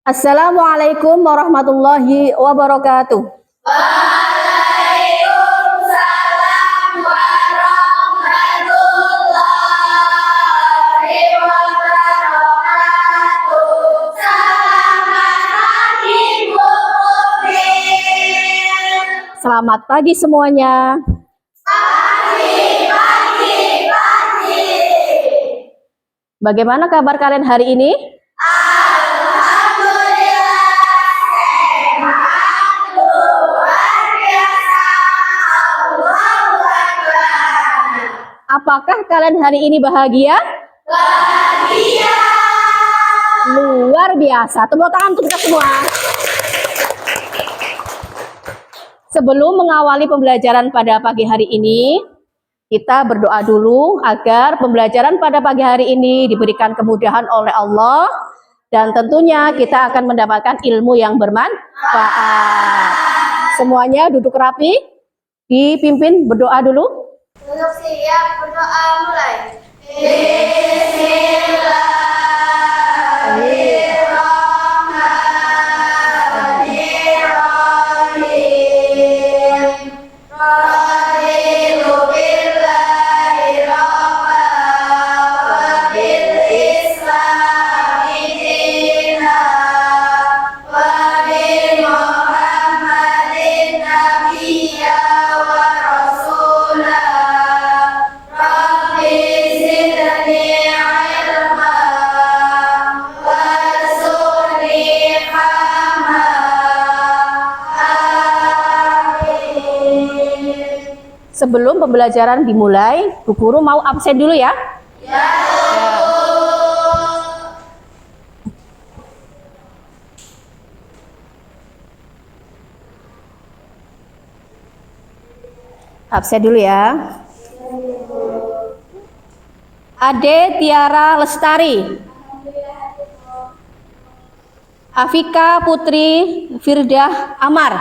Assalamualaikum warahmatullahi wabarakatuh. Waalaikumsalam warahmatullahi wabarakatuh. Selamat pagi Mumin. Selamat pagi semuanya. Pagi. Bagaimana kabar kalian hari ini? Apakah kalian hari ini bahagia? Bahagia. Luar biasa. Tepuk tangan untuk kita semua. Sebelum mengawali pembelajaran pada pagi hari ini, kita berdoa dulu agar pembelajaran pada pagi hari ini diberikan kemudahan oleh Allah dan tentunya kita akan mendapatkan ilmu yang bermanfaat. Semuanya duduk rapi, dipimpin berdoa dulu. Duduk siap, berdoa mulai. Bismillahirrahmanirrahim. Raditu billahi rabba wa bil islami dina wa bi Muhammadin nabiyya wa rasula. Rabbi zidni ilma warzuqni fahma. Amin. Sebelum pembelajaran dimulai, Bu Guru mau absen dulu ya. Ya. Absen dulu ya. Ade Tiara Lestari, Afika Putri Firdah Amar,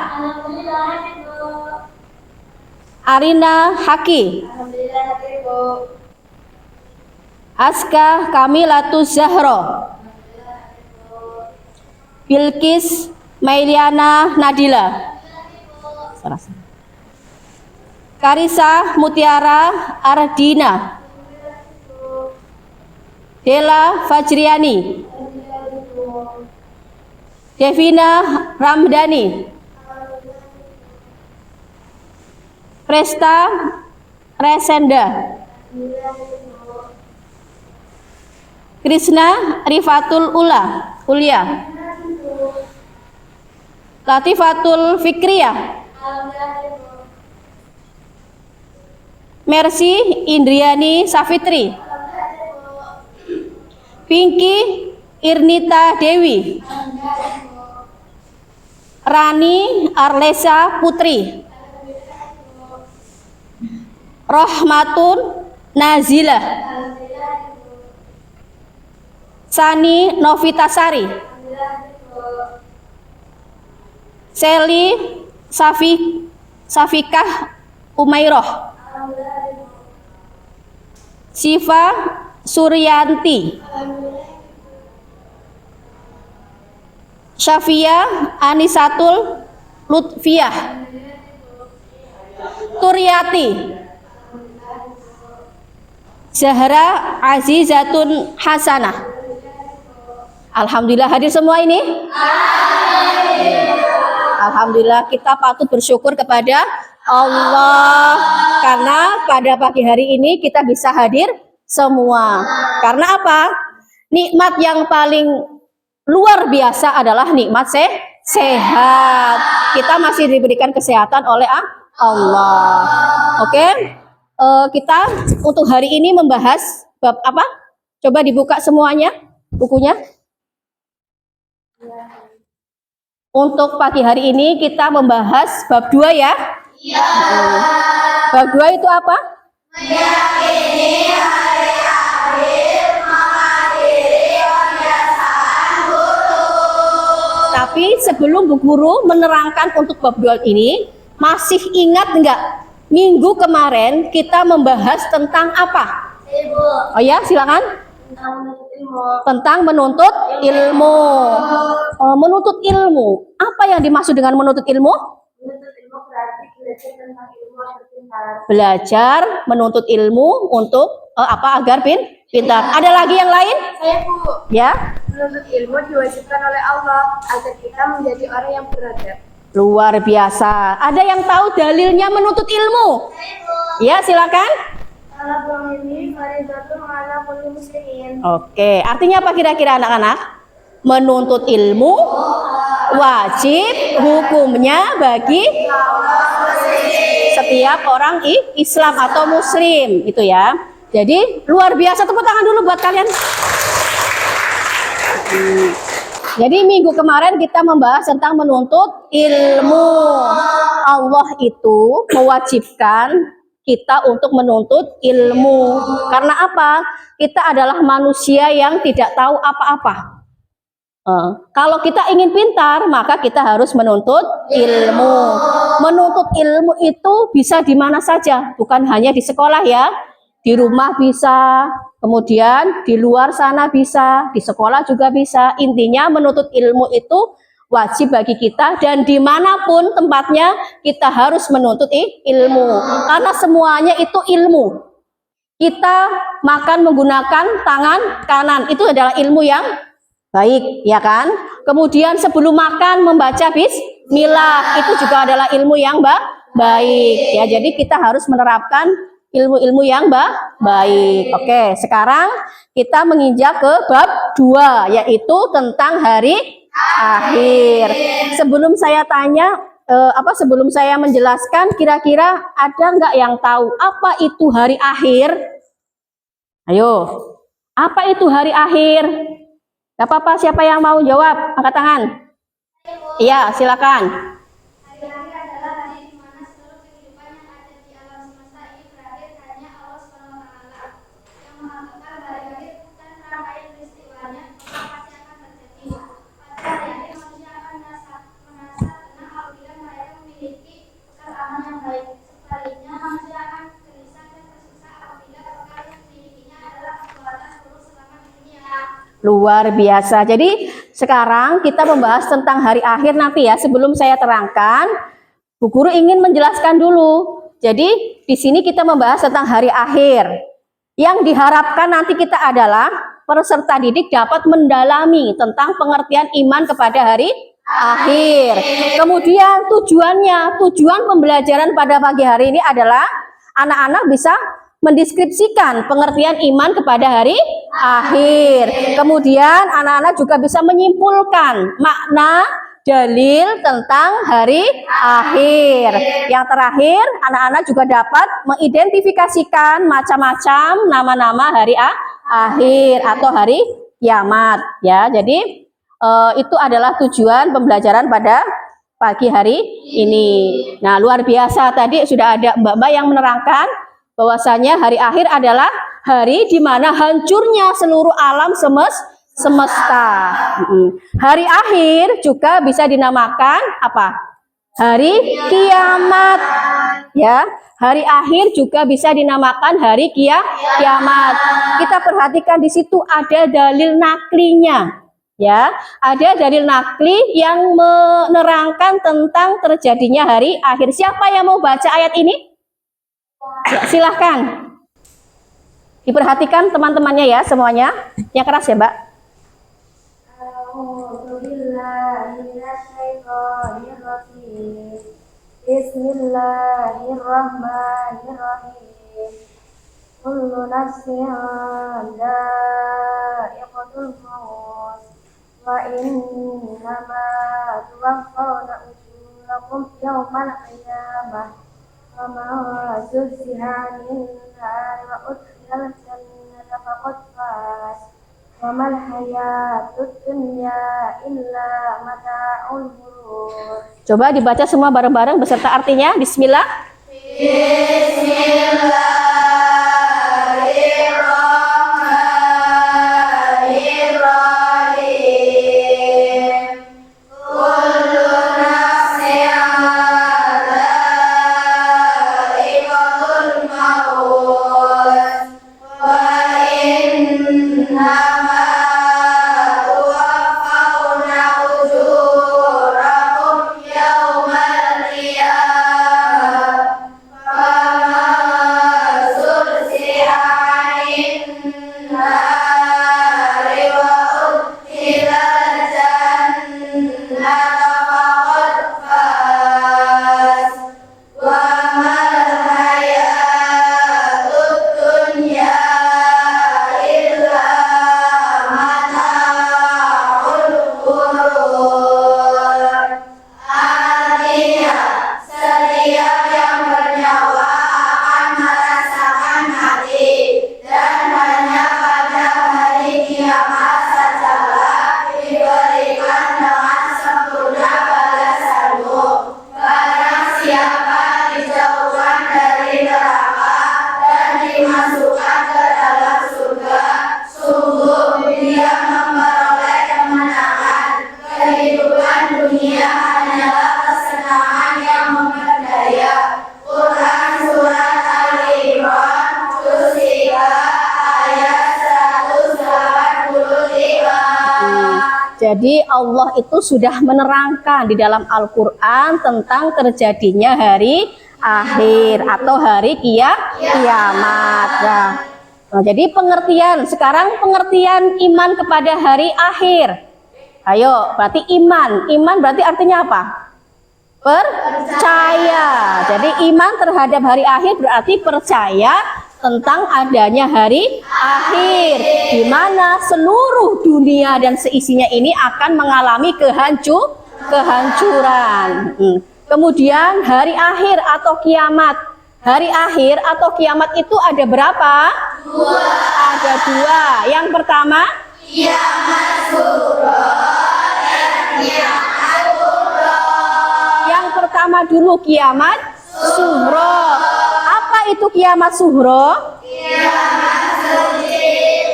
Arina Haki, Aska Kamilatu Zahro, Bilkis Mailiana Nadila, Karisa Mutiara Ardina, Dela Fajriani, Devina Ramdhani, Presta Resenda, Krishna Rifatul Ulia, Latifatul Fikriyah, Mercy Indriani Safitri, Pinky Irnita Dewi, Rani Arlesa Putri, Rohmatun Nazila, Sani Novitasari, Seli Safikah Umairoh, Siva Suryanti, Syafia Anisatul Lutfiah, Turyati, Zahra Azizatun Hasanah. Alhamdulillah hadir semua ini. Alhamdulillah kita patut bersyukur kepada Allah karena pada pagi hari ini kita bisa hadir semua. Karena apa? Nikmat yang paling luar biasa adalah nikmat sehat. Kita masih diberikan kesehatan oleh Allah. Oke? Kita untuk hari ini membahas bab apa? Coba dibuka semuanya bukunya. Untuk pagi hari ini kita membahas bab 2 ya. Ya. Bab 2 itu apa? Meyakini hari akhir, menghadiri kebiasaan buruk. Tapi sebelum Bu Guru menerangkan untuk bab 2 ini, masih ingat enggak? Minggu kemarin kita membahas tentang apa? Ibu. Oh ya, silakan. Tentang menuntut ilmu. Menuntut ilmu. Apa yang dimaksud dengan menuntut ilmu? Menuntut ilmu berarti belajar tentang ilmu agar pintar. Belajar menuntut ilmu untuk apa? Agar pintar. Ada lagi yang lain? Saya Bu, Ya. menuntut ilmu diwajibkan oleh Allah agar kita menjadi orang yang beradab. Luar biasa. Ada yang tahu dalilnya menuntut ilmu? Ya, silakan. Kalau ini fardhatun 'ala kulli muslimin. Oke, artinya apa kira-kira anak-anak? Menuntut ilmu wajib hukumnya bagi setiap orang Islam atau Muslim, itu ya. Jadi luar biasa, tepuk tangan dulu buat kalian. Jadi minggu kemarin kita membahas tentang menuntut ilmu. Allah itu mewajibkan kita untuk menuntut ilmu. Karena apa? Kita adalah manusia yang tidak tahu apa-apa. Kalau kita ingin pintar, maka kita harus menuntut ilmu. Menuntut ilmu itu bisa di mana saja, bukan hanya di sekolah ya. Di rumah bisa, kemudian di luar sana bisa, di sekolah juga bisa. Intinya menuntut ilmu itu wajib bagi kita, dan dimanapun tempatnya kita harus menuntut ilmu. Karena semuanya itu ilmu. Kita makan menggunakan tangan kanan, itu adalah ilmu yang baik, ya kan? Kemudian sebelum makan membaca bismillah, itu juga adalah ilmu yang baik. Ya, jadi kita harus menerapkan ilmu-ilmu yang baik. Oke, sekarang kita menginjak ke bab 2, yaitu tentang hari akhir. Sebelum saya tanya, sebelum saya menjelaskan, kira-kira ada nggak yang tahu apa itu hari akhir? Ayo, apa itu hari akhir? Gak apa-apa, siapa yang mau jawab? Angkat tangan. Iya, silakan. Hari akhir adalah hari di mana seluruh kehidupan yang ada di alam semesta ini berakhir hanya Allah SWT yang mengatakan hari akhir dan rangkaian peristiwanya maka pasti akan terjadi. Pada hari akhir manusia akan merasa tenang apabila mereka memiliki bekal amal yang baik. Sebaliknya manusia akan gelisah dan tersiksa apabila bekal yang dimilikinya adalah kekuatan buruk selama di dunia. Luar biasa. Jadi sekarang kita membahas tentang hari akhir nanti ya. Sebelum saya terangkan, Bu Guru ingin menjelaskan dulu. Jadi di sini kita membahas tentang hari akhir. Yang diharapkan nanti kita adalah peserta didik dapat mendalami tentang pengertian iman kepada hari akhir. Kemudian tujuan pembelajaran pada pagi hari ini adalah anak-anak bisa mendeskripsikan pengertian iman kepada hari akhir. Kemudian anak-anak juga bisa menyimpulkan makna dalil tentang hari akhir. Yang terakhir, anak-anak juga dapat mengidentifikasikan macam-macam nama-nama hari akhir atau hari kiamat ya. Jadi itu adalah tujuan pembelajaran pada pagi hari ini. Nah, luar biasa, tadi sudah ada mbak-mbak yang menerangkan bahwasanya hari akhir adalah hari di mana hancurnya seluruh alam semesta. Hari akhir juga bisa dinamakan apa? Hari kiamat. Ya, hari akhir juga bisa dinamakan hari kiamat. Kita perhatikan di situ ada dalil naklinya. Ya, ada dalil nakli yang menerangkan tentang terjadinya hari akhir. Siapa yang mau baca ayat ini? Ya, silahkan. Diperhatikan teman-temannya ya semuanya. Yang keras ya, Mbak. Bismillahirrahmanirrahim. Kullu nafsin dha'iqatul maut wa innama tuwaffawna ujurakum yawmal qiyamah. وَمَا زُحْزِحَ عَنِ النَّارِ وَأُدْخِلَ الْجَنَّةَ فَقَدْ فَازَ وَمَا الْحَيَاةُ الدُّنْيَا إِلَّا مَتَاعُ الْغُرُورِ. Coba dibaca semua bareng-bareng beserta artinya. Bismillah. Jadi Allah itu sudah menerangkan di dalam Al-Quran tentang terjadinya hari akhir atau hari kiamat. Nah, jadi sekarang pengertian iman kepada hari akhir. Ayo, berarti iman. Iman berarti artinya apa? Percaya. Jadi iman terhadap hari akhir berarti percaya tentang adanya hari akhir, di mana seluruh dunia dan seisinya ini akan mengalami kehancuran. Kemudian hari akhir atau kiamat. Hari akhir atau kiamat itu ada berapa? Dua. Ada dua. Yang pertama, kiamat sughra dan kiamat kubra. Yang pertama dulu kiamat sughra. Apa itu kiamat sughra? Kiamat kecil.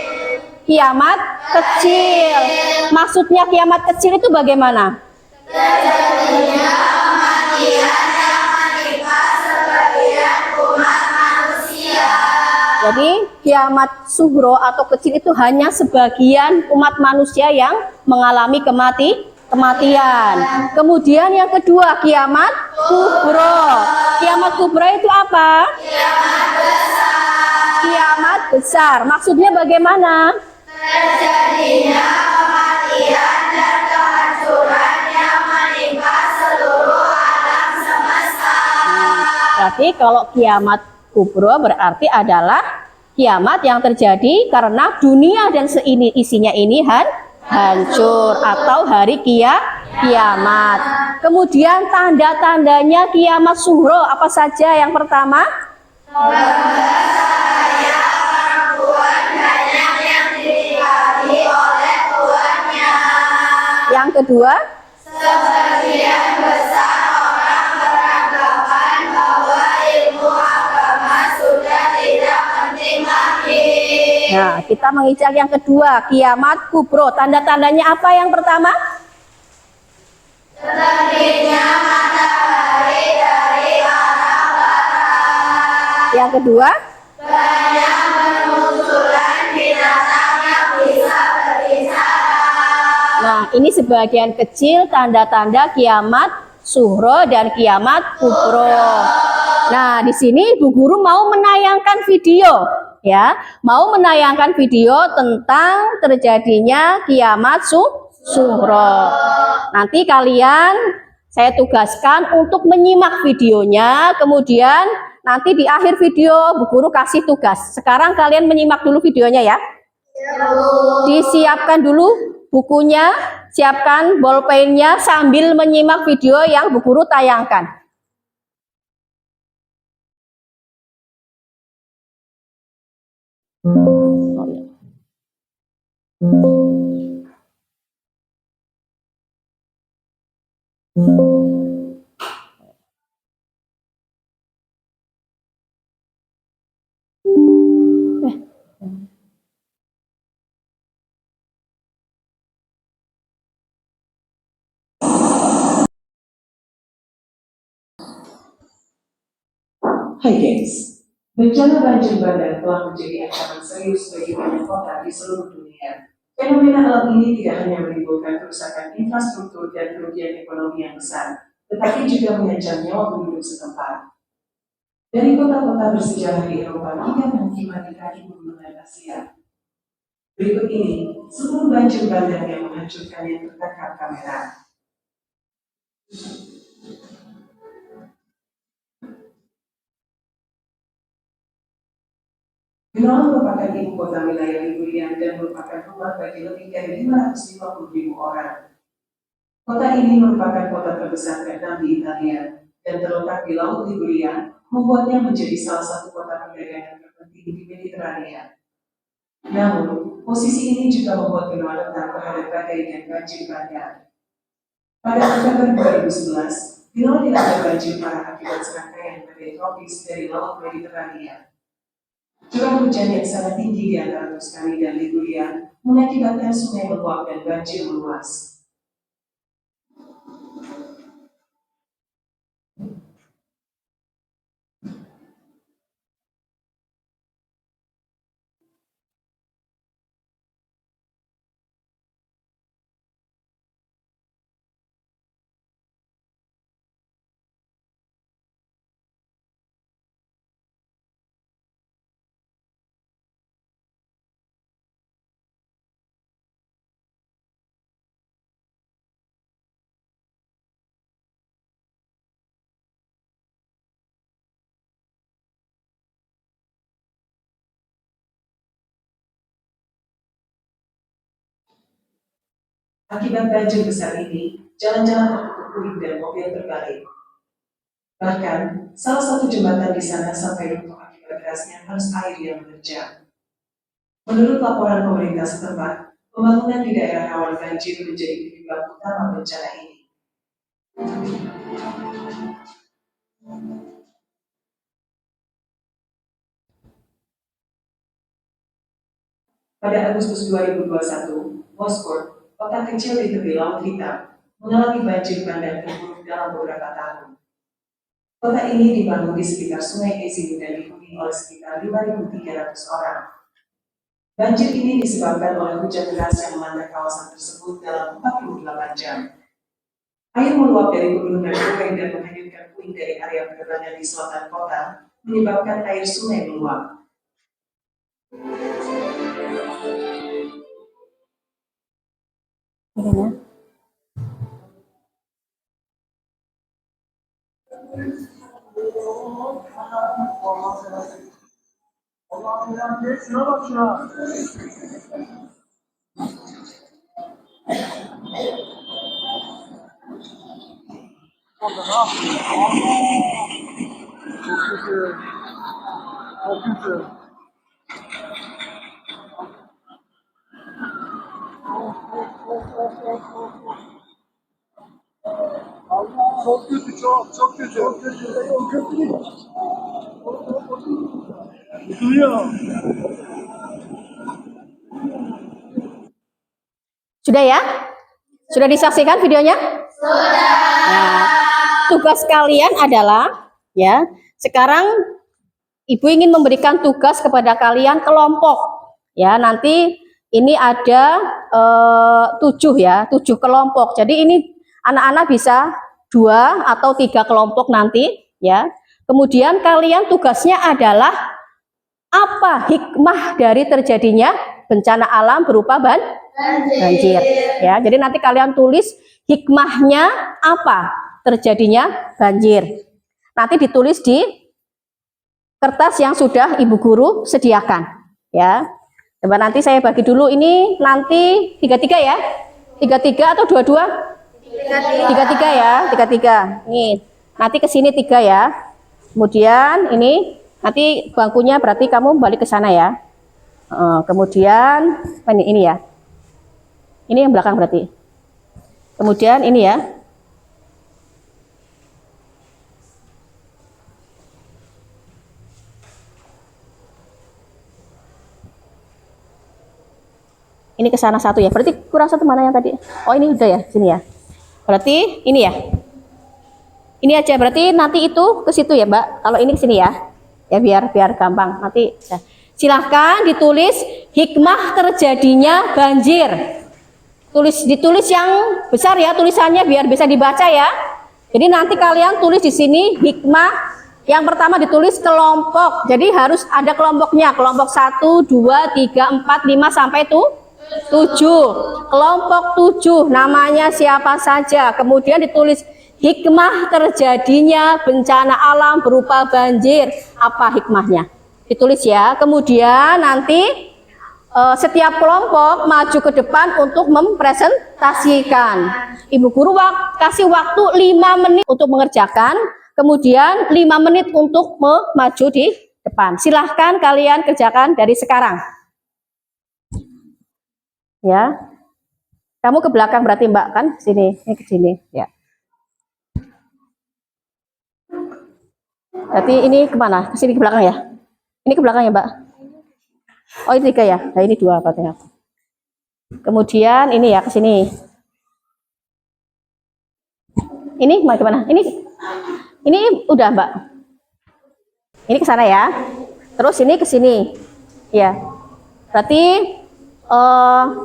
Kiamat kecil. Maksudnya kiamat kecil itu bagaimana? Terjadinya kematian yang menimpa sebagian umat manusia. Jadi kiamat sughra atau kecil itu hanya sebagian umat manusia yang mengalami kematian. Kemudian yang kedua kiamat kubra. Kiamat kubra itu apa? Kiamat besar. Kiamat besar. Maksudnya bagaimana? Terjadinya kematian dan kehancuran yang menimpa seluruh alam semesta. Berarti kalau kiamat kubra berarti adalah kiamat yang terjadi karena dunia dan isinya ini hancur atau hari kiamat. Kemudian tanda-tandanya kiamat sughra apa saja? Yang pertama, bahwasanya perempuan banyak yang dinikahi oleh tuannya. Yang kedua, sebagian besar orang beranggapan bahwa ilmu agama sudah tidak penting lagi. Nah, kita mengincar yang kedua, kiamat kubro. Tanda-tandanya apa yang pertama? Terbitnya matahari dari arah barat. Yang kedua? Banyak bermunculan binatang yang bisa berbicara. Nah, ini sebagian kecil tanda-tanda kiamat sughra dan kiamat kubro. Nah, di sini Bu Guru mau menayangkan video. Ya, mau menayangkan video tentang terjadinya kiamat sughra. Nanti saya tugaskan untuk menyimak videonya, kemudian nanti di akhir video Bu Guru kasih tugas. Sekarang kalian menyimak dulu videonya ya. Disiapkan dulu bukunya, siapkan bolpennya sambil menyimak video yang Bu Guru tayangkan. Oh, ya. Hai guys, bencana banjir bandang telah menjadi ancaman serius bagi banyak kota di seluruh dunia. Fenomena alam ini tidak hanya menimbulkan kerusakan infrastruktur dan kerugian ekonomi yang besar, tetapi juga mengancam nyawa penduduk setempat. Dari kota-kota bersejarah di Eropa hingga pemukiman di kaki pegunungan Asia. Berikut ini 10 banjir bandang yang menghancurkan yang tertangkap kamera. Genoa merupakan ibu kota wilayah Liguria dan merupakan rumah bagi lebih dari 550.000 orang. Kota ini merupakan kota terbesar ke-6 di Italia dan terletak di Laut Liguria, membuatnya menjadi salah satu kota perdagangan terpenting di Mediterania. Namun, posisi ini juga membuat Genoa rentan terhadap badai dan banjir bandang. Pada November 2011, Genoa dilanda banjir parah akibat serangkaian badai tropis dari Laut Mediterania. Curah hujan yang sangat tinggi di antara Tuscany dan Liguria mengakibatkan sungai meluap dan banjir meluas. Akibat banjir besar ini, jalan-jalan untuk puing dan mobil terbalik. Bahkan, salah satu jembatan di sana sampai runtuh akibat derasnya arus air yang menerjang. Menurut laporan pemerintah setempat, pembangunan di daerah rawan banjir menjadi penyebab utama bencana ini. Pada Agustus 2021, Moskow, kota kecil di tepi Laut Hitam, mengalami banjir bandang terburuk dalam beberapa tahun. Kota ini dibangun di sekitar Sungai Ezing dan dihuni oleh sekitar 5.300 orang. Banjir ini disebabkan oleh hujan deras yang melanda kawasan tersebut dalam 48 jam. Air meluap dari pegunungan Gopeng dan menghanyutkan puing dari area penerbangan di selatan kota, menyebabkan air sungai meluap. Allah'ım ya, geç şuna bak şuna. Orada ne yapıyorsun? Çok kötü. Çok kötü. Allah, çok kötü, çok kötü. Çok kötü. Çok kötü. Yıkılıyor. Sudah ya? Sudah disaksikan videonya? Sudah. Nah, tugas kalian adalah ya, sekarang Ibu ingin memberikan tugas kepada kalian kelompok. Ya, nanti ini ada 7 ya, 7 kelompok. Jadi ini anak-anak bisa 2 atau 3 kelompok nanti ya. Kemudian kalian tugasnya adalah apa hikmah dari terjadinya bencana alam berupa banjir. Ya, jadi nanti kalian tulis hikmahnya apa terjadinya banjir. Nanti ditulis di kertas yang sudah Ibu Guru sediakan. Ya, coba nanti saya bagi dulu ini nanti 33 ya, 33 atau 22? 33 ya, 33. Nih, nanti ke sini 3 ya. Kemudian ini nanti bangkunya berarti kamu balik ke sana ya. Kemudian ini ya. Ini yang belakang berarti. Kemudian ini ya. Ini ke sana 1 ya. Berarti kurang 1 mana yang tadi? Oh, ini udah ya, sini ya. Berarti ini ya. Ini aja berarti nanti itu ke situ ya, Mbak. Kalau ini ke sini ya. Ya biar gampang. Nanti ya. Silahkan ditulis hikmah terjadinya banjir. Ditulis yang besar ya tulisannya biar bisa dibaca ya. Jadi nanti kalian tulis di sini hikmah. Yang pertama ditulis kelompok. Jadi harus ada kelompoknya. Kelompok 1, 2, 3, 4, 5 sampai 7. Kelompok 7 namanya siapa saja. Kemudian ditulis hikmah terjadinya bencana alam berupa banjir. Apa hikmahnya? Ditulis ya. Kemudian nanti setiap kelompok maju ke depan untuk mempresentasikan. Ibu Guru kasih waktu 5 menit untuk mengerjakan. Kemudian 5 menit untuk maju di depan. Silahkan kalian kerjakan dari sekarang. Ya, kamu ke belakang berarti Mbak kan? Sini, ini ke sini. Ya. Berarti ini kemana? Ke sini ke belakang ya? Ini ke belakang ya Mbak? Oh ini 3 ya? Nah ini 2 berarti. Kemudian ini ya ke sini. Ini kemana? Ini udah Mbak. Ini ke sana ya. Terus ini ke sini. Ya. Berarti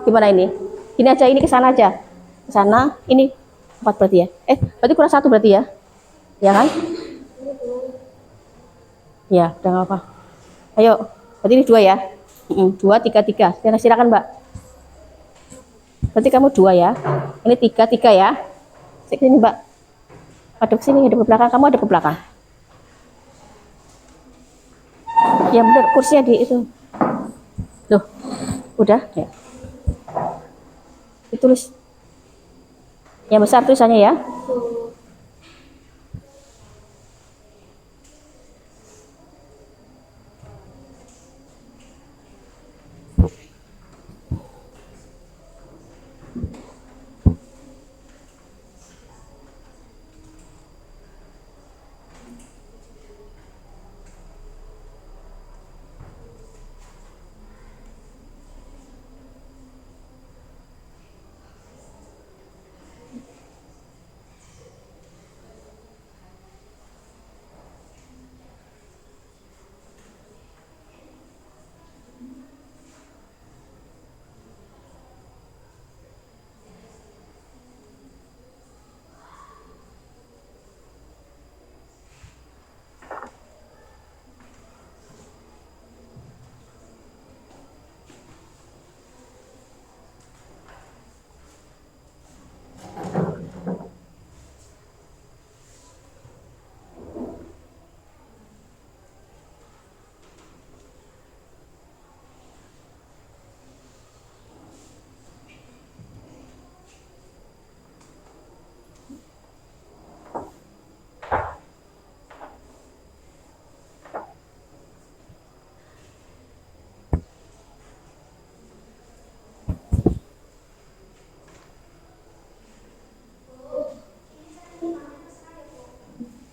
gimana ini? Ini aja, ini ke sana aja. Ke sana, ini 4 berarti ya. Berarti kurang 1 berarti ya. Ya kan? Ya, udah nggak apa. Ayo, berarti ini 2 ya. 2, 3, 3. Silakan Mbak. Berarti kamu 2 ya. Ini 3, 3 ya. Sini Mbak. Hadap sini, hadap ke belakang. Kamu hadap ke belakang. Ya benar, kursinya di itu. Loh, udah ya. Ditulis Yang besar tulisannya ya.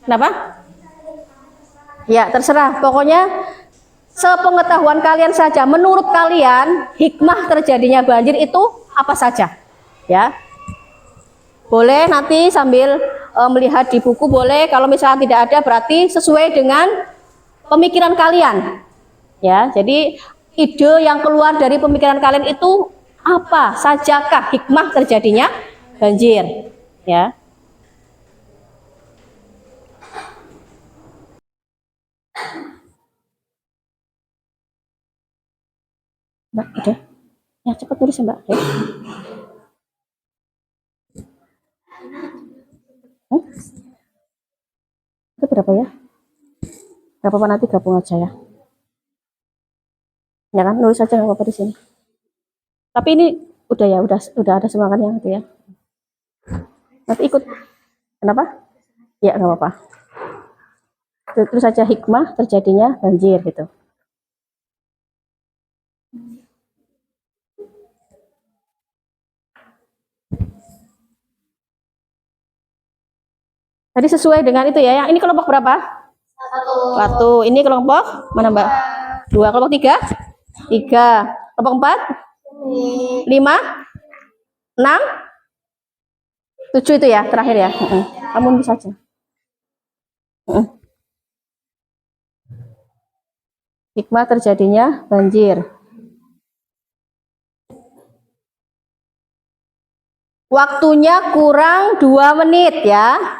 Kenapa? Ya, terserah. Pokoknya sepengetahuan kalian saja. Menurut kalian, hikmah terjadinya banjir itu apa saja? Ya. Boleh nanti sambil melihat di buku boleh. Kalau misalnya tidak ada berarti sesuai dengan pemikiran kalian. Ya, jadi ide yang keluar dari pemikiran kalian itu apa sajakah hikmah terjadinya banjir? Ya. Mbak, udah. Ya, cepat tulis ya, Mbak. Ya. Itu berapa ya? Gak apa-apa nanti gabung aja ya. Ya kan, nulis aja nggak apa-apa di sini. Tapi ini udah ya, udah ada semua kan yang itu ya. Nanti ikut. Kenapa? Ya nggak apa-apa. Terus saja hikmah terjadinya banjir gitu. Tadi sesuai dengan itu ya. Yang ini kelompok berapa? Satu. Ini kelompok mana Mbak? Dua. Kelompok tiga? Tiga. Kelompok empat? Lima? Enam? Tujuh itu ya terakhir ya. Kamu bisa aja. Hikmah terjadinya banjir. Waktunya kurang 2 menit ya.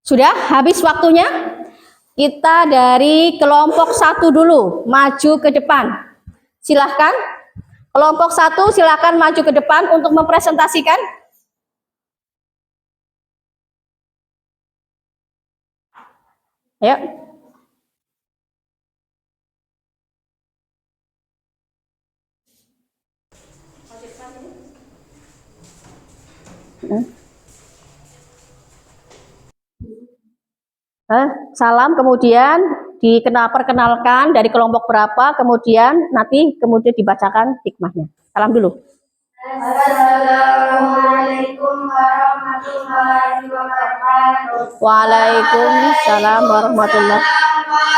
Sudah habis waktunya? Kita dari kelompok satu dulu, maju ke depan. Silahkan. Kelompok satu silahkan maju ke depan untuk mempresentasikan. Ayo. Salam, kemudian perkenalkan dari kelompok berapa, kemudian dibacakan hikmahnya. Salam dulu. Assalamualaikum warahmatullahi wabarakatuh. Waalaikumsalam warahmatullahi wabarakatuh.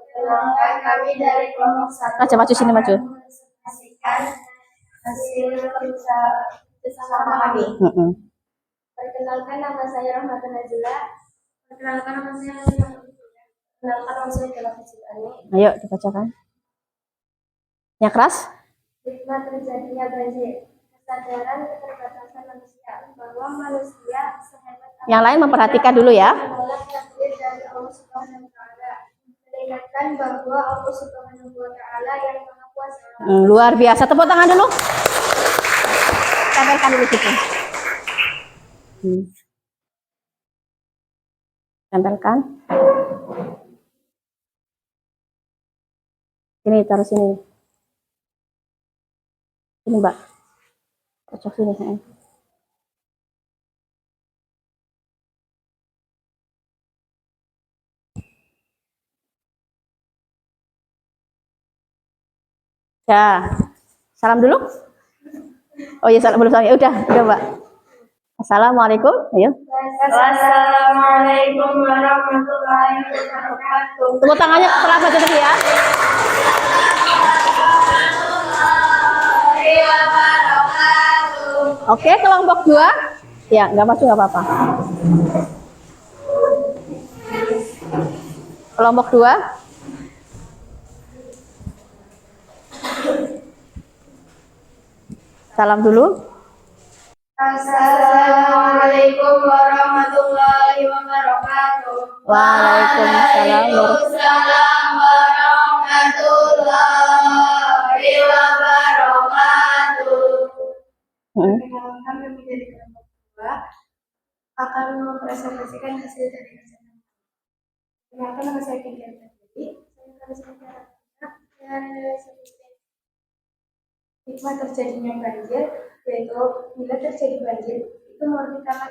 Perkenalkan kami dari kelompok 1. Maju sini maju. Menyaksikan hasil bersama kami. Perkenalkan nama saya Rahmatun Najila. Perkenalkan nama saya Perkenalkan nama saya adalah Fitri. Ayo dibacakan. Yang keras. Hikmah terjadinya banjir. Kesadaran keterbatasan manusia bahwa manusia sehebat Yang lain memperhatikan dulu ya. menolak takdir dari Allah Subhanahu wa taala. Mengingatkan bahwa Allah Subhanahu wa taala yang Maha Kuasa. Luar biasa. Tepuk tangan dulu. Tempelkan dulu situ. Tempelkan. Sini, taruh sini. Sini, Mbak. Cocok sini. Ya. Salam dulu. Oh iya, salam belum salam. Ya udah, Mbak. Assalamualaikum. Ayo. Wassalamualaikum warahmatullahi wabarakatuh. Tepuk tangannya setelah baca tadi ya. Oke, kelompok 2. Ya, nggak masuk nggak apa-apa. Kelompok 2. Salam dulu. Assalamualaikum warahmatullahi wabarakatuh. Waalaikumsalam warahmatullahi wabarakatuh. warahmatullahi. Kami dari kelompok 2 akan mempresentasikan hasil dari kajian. Perkenalkan nama saya Kendian Tadi. Saya akan berbicara tentang hikmah terjadinya banjir, yaitu bila terjadi banjir itu murni karena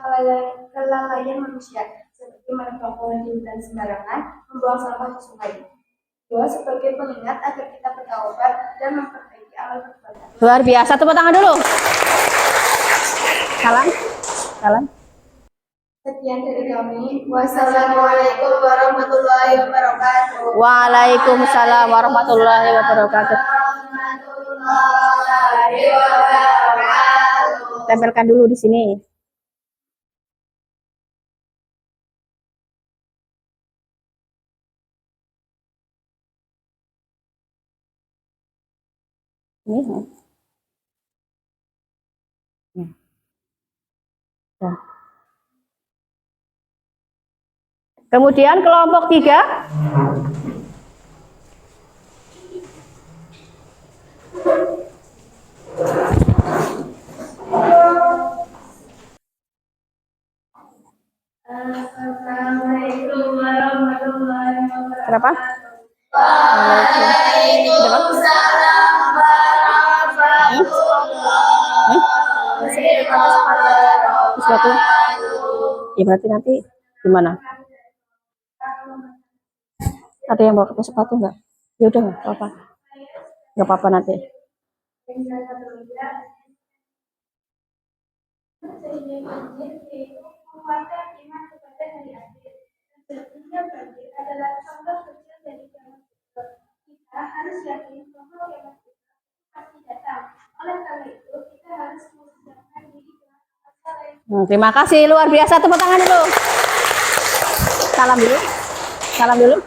kelalaian manusia, seperti menebang pohon di hutan sembarangan, membuang sampah di sungai. 2. Sebagai pengingat agar kita bertaubat dan memperbaiki amal perbuatan. Luar biasa, tepuk tangan dulu. Salam. Salam. Sekian dari kami. Wassalamualaikum warahmatullahi wabarakatuh. Waalaikumsalam warahmatullahi wabarakatuh. Warahmatullahi wabarakatuh. Tempelkan dulu di sini. Ini. Ya. Kemudian kelompok 3. Assalamualaikum warahmatullahi wabarakatuh. Kenapa? Waalaikumsalam warahmatullahi wabarakatuh. Sesuatu? Ya berarti nanti gimana? Ada yang bawa sepatu nggak? Ya udah nggak apa-apa. Nggak apa-apa nanti. Sejatinya banjir adalah contoh kecil dari kiamat besar. Kita harus yakin bahwa kiamat besar pasti datang. Oleh karena itu, kita harus mempersiapkan diri dengan amal saleh. Terima kasih, luar biasa. Tepuk tangan dulu. Salam dulu. Salam dulu.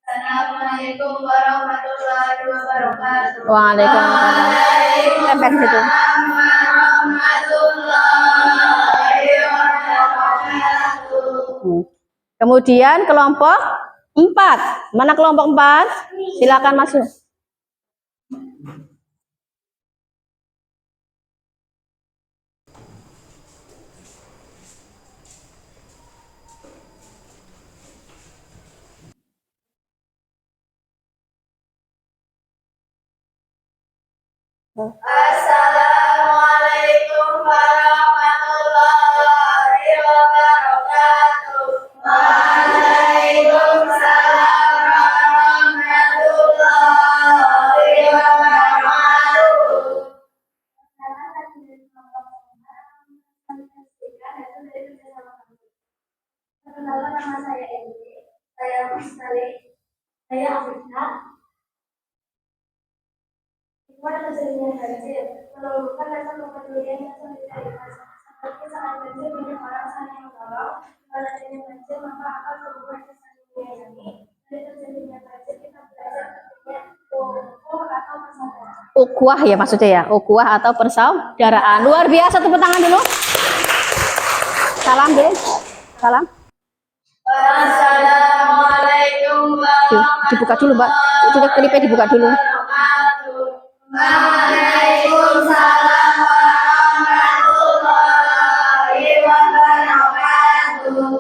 Assalamualaikum warahmatullahi wabarakatuh. Waalaikumsalam. Tempel di situ. Warahmatullahi wabarakatuh. Kemudian kelompok 4. Mana kelompok 4? Silakan masuk. Assalamualaikum warahmatullahi kepedulian dan solidaritas. Seperti saat banjir banyak orang saling menolong, kalau adanya banjir maka akan berubah ke saling menyayangi. Dari terjadinya banjir kita belajar pentingnya ukhuwah atau persaudaraan. Ukhuwah ya maksudnya ya, ukhuwah atau persaudaraan. Luar biasa, tepuk tangan dulu. Salam deh, salam. Assalamualaikum Dibuka dulu mbak, itu klipnya dibuka dulu. Waalaikumsalam warahmatullahi wabarakatuh.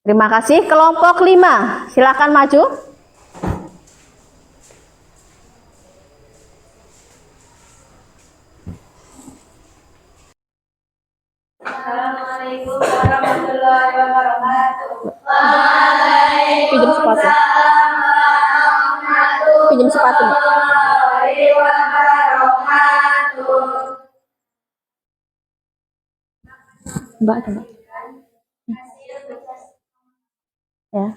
Terima kasih. Kelompok 5, silakan maju. Assalamualaikum warahmatullahi wabarakatuh. Pinjam sepatu. Pinjam sepatu. Mbak. Warahmatullahi wabarakatuh. Mbak, ada, Mbak. Ya.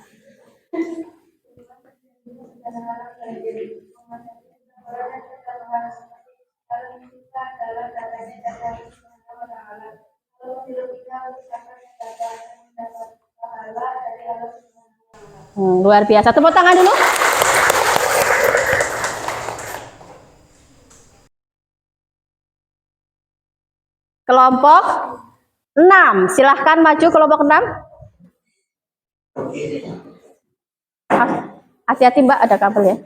Luar biasa. Tepuk tangan dulu. Kelompok 6, silahkan maju kelompok 6. Hati-hati mbak, ada kabel ya.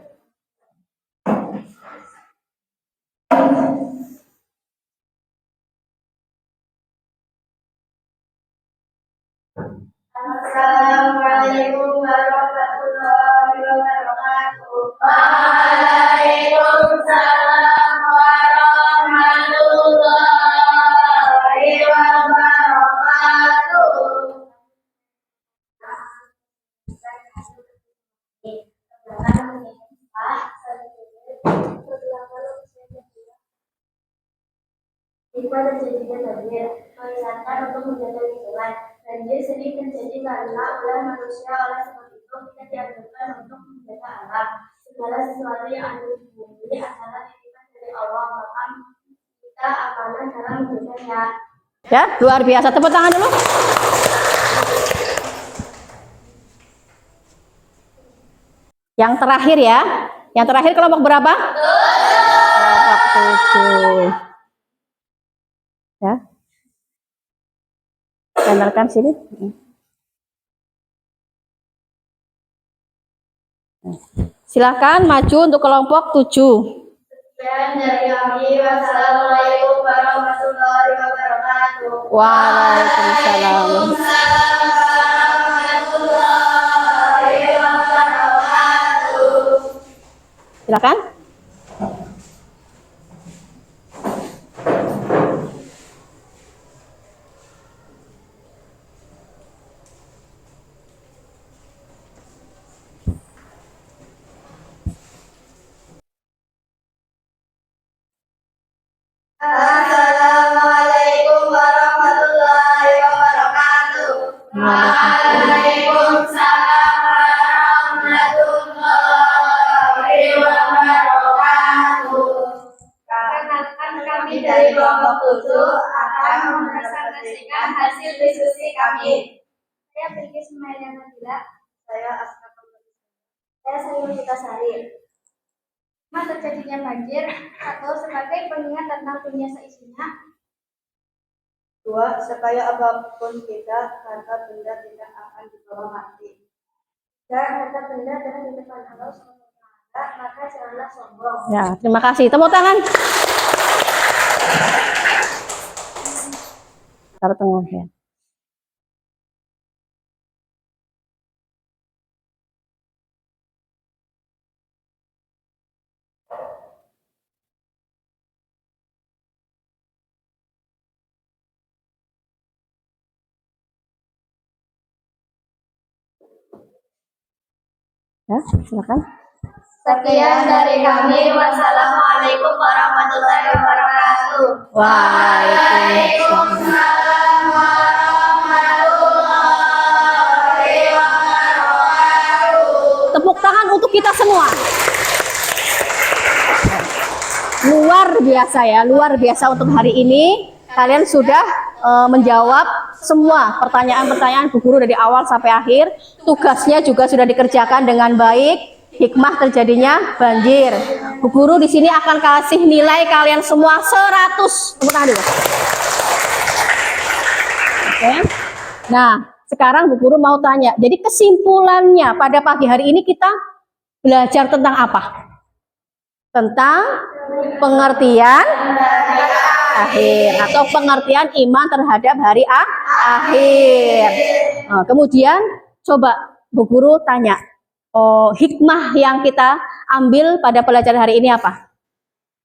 Assalamualaikum warahmatullahi wabarakatuh. Waalaikumsalam warahmatullahi wabarakatuh. Jika terjadinya banjir, mengingatkan untuk menjaga lingkungan. Banjir sering terjadi karena ulah manusia, oleh sebab itu kita dianjurkan untuk menjaga alam. Segala sesuatu yang ada di bumi adalah titipan dari Allah, maka kita amanah dalam menjaganya. Ya, luar biasa. Tepuk tangan dulu. Yang terakhir ya. Yang terakhir kelompok berapa? Kelompok 7. Ya. Tempelkan sini. Silakan maju untuk kelompok 7. Sekian dari kami. Wassalamualaikum warahmatullahi wabarakatuh. Waalaikumsalam. Warahmatullahi wabarakatuh. Silakan. Assalamualaikum warahmatullahi wabarakatuh. Waalaikumsalam warahmatullahi wabarakatuh. Perkenalkan, kami dari kelompok 7 akan mempresentasikan hasil diskusi kami. Saya Bilqis Sumairah Nabila. Saya Asma Pembantu. Saya Sayur Sari. Hikmah terjadinya banjir, 1. Sebagai pengingat tentang dunia seisinya. 2. Supaya apapun kita, harta benda tidak akan dibawa mati. 3. Harta benda dan di depan Allah SWT, maka janganlah sombong. Ya, terima kasih. Tepuk tangan. Taruh tengah ya. Ya, silakan. Sekian dari kami. Wassalamualaikum warahmatullahi wabarakatuh. Waalaikumsalam. Waalaikumsalam warahmatullahi semua. Luar biasa ya, luar biasa untuk hari ini. Kalian sudah menjawab semua pertanyaan-pertanyaan Bu Guru dari awal sampai akhir. Tugasnya juga sudah dikerjakan dengan baik. Hikmah terjadinya banjir. Bu Guru di sini akan kasih nilai kalian semua 100. Tepuk tangan dulu. Oke. Nah, sekarang Bu Guru mau tanya. Jadi kesimpulannya pada pagi hari ini kita belajar tentang apa? Tentang pengertian akhir atau pengertian iman terhadap hari akhir. Nah, kemudian coba Bu Guru tanya, hikmah yang kita ambil pada pelajaran hari ini apa?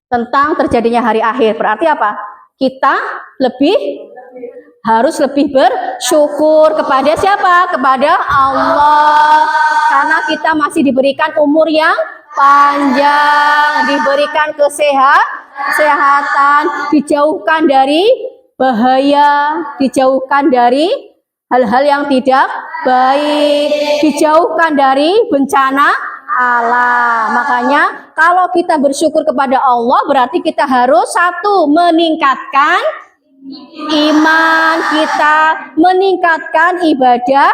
Tentang terjadinya hari akhir. Berarti apa? Kita harus lebih bersyukur kepada siapa? Kepada Allah. Karena kita masih diberikan umur yang panjang, diberikan kesehatan, dijauhkan dari bahaya, dijauhkan dari hal-hal yang tidak baik, dijauhkan dari bencana alam. Makanya kalau kita bersyukur kepada Allah berarti kita harus satu, meningkatkan iman kita, meningkatkan ibadah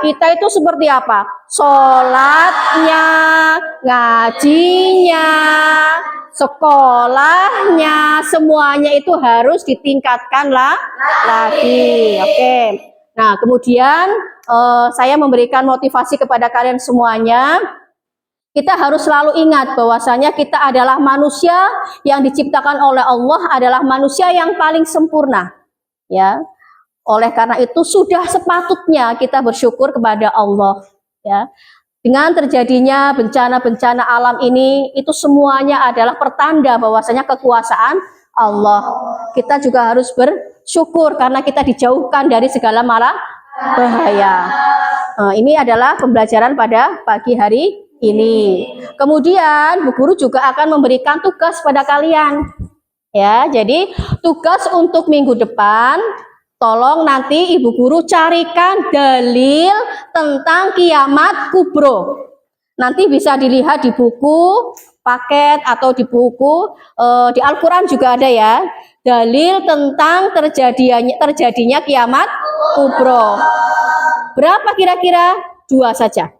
kita itu seperti apa? Sholatnya, ngajinya, sekolahnya, semuanya itu harus ditingkatkan lagi. Oke. Nah, kemudian saya memberikan motivasi kepada kalian semuanya. Kita harus selalu ingat bahwasanya kita adalah manusia yang diciptakan oleh Allah, adalah manusia yang paling sempurna. Ya. Oleh karena itu sudah sepatutnya kita bersyukur kepada Allah, ya. Dengan terjadinya bencana-bencana alam ini, itu semuanya adalah pertanda bahwasanya kekuasaan Allah. Kita juga harus bersyukur karena kita dijauhkan dari segala mara bahaya. Nah, ini adalah pembelajaran pada pagi hari ini. Kemudian Bu Guru juga akan memberikan tugas pada kalian. Ya, jadi tugas untuk minggu depan, tolong nanti Ibu Guru carikan dalil tentang kiamat kubro. Nanti bisa dilihat di buku paket atau di buku di Al-Quran juga ada ya. Dalil tentang terjadinya kiamat kubro. Berapa kira-kira? 2 saja.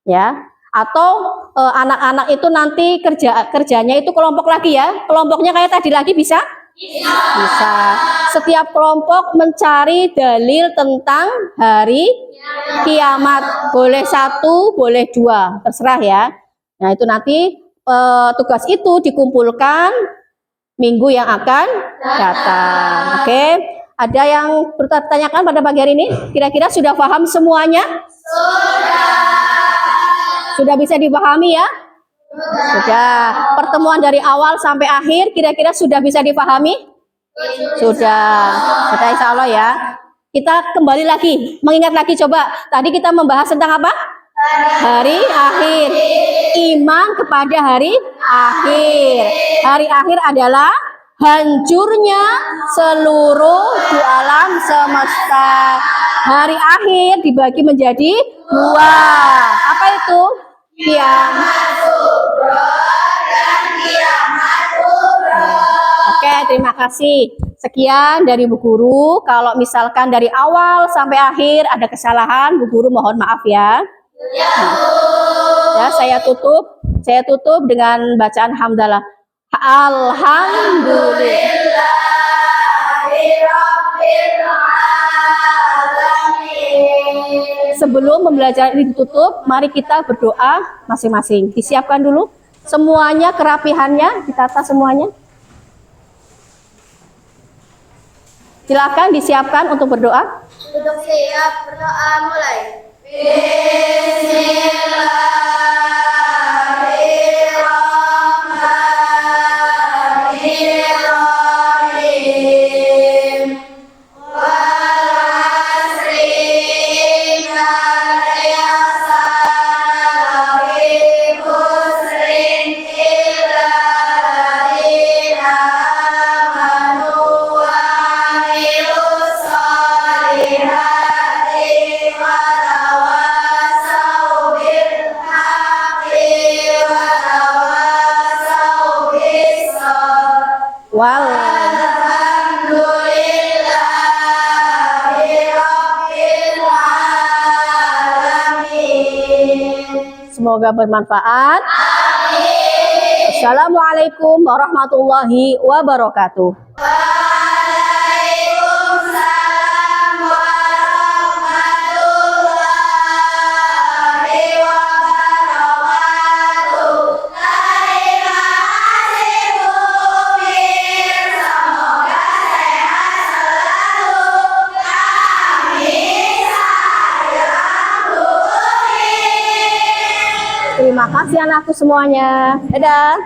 Ya. Atau anak-anak itu nanti kerjanya itu kelompok lagi ya. Kelompoknya kayak tadi lagi bisa? Bisa. Setiap kelompok mencari dalil tentang hari kiamat. Boleh 1, boleh 2, terserah ya. Nah, itu nanti tugas itu dikumpulkan minggu yang akan datang. Oke. Ada yang bertanyakan pada pagi hari ini? Kira-kira sudah paham semuanya? Sudah bisa dipahami ya? Sudah. Pertemuan dari awal sampai akhir kira-kira sudah bisa dipahami? Sudah. Sudah, insya Allah ya. Kita kembali lagi, mengingat lagi coba. Tadi kita membahas tentang apa? Hari akhir. Iman kepada hari akhir. Hari akhir adalah hancurnya seluruh di alam semesta. Hari akhir dibagi menjadi 2. Apa itu? Kiamat kubro dan kiamat kubro. Oke, terima kasih. Sekian dari Bu Guru. Kalau misalkan dari awal sampai akhir ada kesalahan, Bu Guru mohon maaf ya. Ya, saya tutup dengan bacaan hamdalah. Alhamdulillah. Sebelum pembelajaran ini ditutup, mari kita berdoa masing-masing. Disiapkan dulu semuanya, kerapihannya, ditata semuanya. Silakan disiapkan untuk berdoa. Duduk siap, berdoa mulai. Bismillahirrahmanirrahim. Semoga bermanfaat. Assalamualaikum warahmatullahi wabarakatuh. Terima kasih anakku semuanya. Dadah.